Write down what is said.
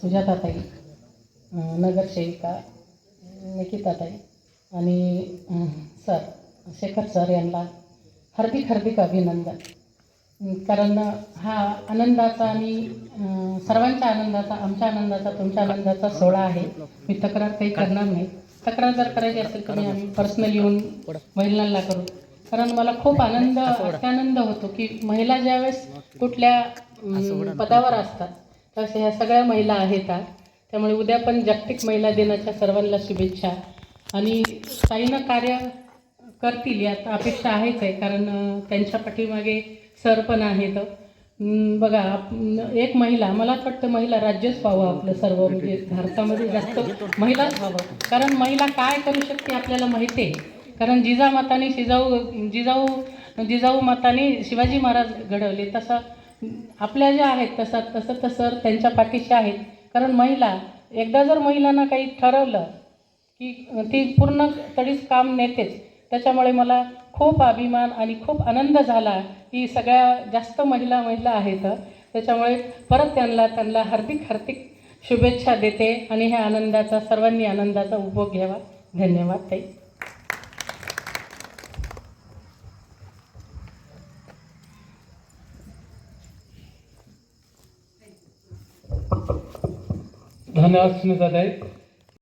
सुजाताताई, नगरसेविका निकिताताई आणि sir Shekhar sir यांना हार्दिक हार्दिक अभिनंदन. कारण हा आनंदाचा आणि सर्वांच्या आनंदाचा, आमच्या आनंदाचा, तुमच्या आनंदाचा सोहळा आहे. मी तक्रार काही करणार नाही. तक्रार जर करायची असेल तर आम्ही पर्सनली येऊन महिलांना करू. कारण मला खूप अत्यानंद होतो की महिला ज्यावेळेस कुठल्या पदावर असतात तसे ह्या सगळ्या महिला आहेत. त्यामुळे उद्या पण जागतिक महिला दिनाच्या सर्वांना शुभेच्छा. आणि ताईनं कार्य करतील यात अपेक्षा आहेच आहे. कारण त्यांच्या पाठीमागे सर पण आहेत. बघा, एक महिला, मला वाटतं महिला राज्यच व्हावं आपलं सर्व, म्हणजे भारतामध्ये जास्त महिलाच व्हावं. कारण महिला काय करू शकते आपल्याला माहिती आहे. कारण जिजामाताने जिजाऊ माताने शिवाजी महाराज घडवले, तसं आपल्या ज्या आहेत तसं तर सर त्यांच्या पाठीशी आहेत. कारण महिला एकदा जर महिलांना काही ठरवलं की ती पूर्ण तडीच काम नेतेच. त्याच्यामुळे मला खूप अभिमान आणि खूप आनंद झाला की सगळ्या जास्त महिला आहेत. त्याच्यामुळे परत त्यांना हार्दिक शुभेच्छा देते आणि ह्या आनंदाचा, सर्वांनी आनंदाचा उपभोग घ्यावा. धन्यवाद ताई. धन्यवाद सुनीताताई.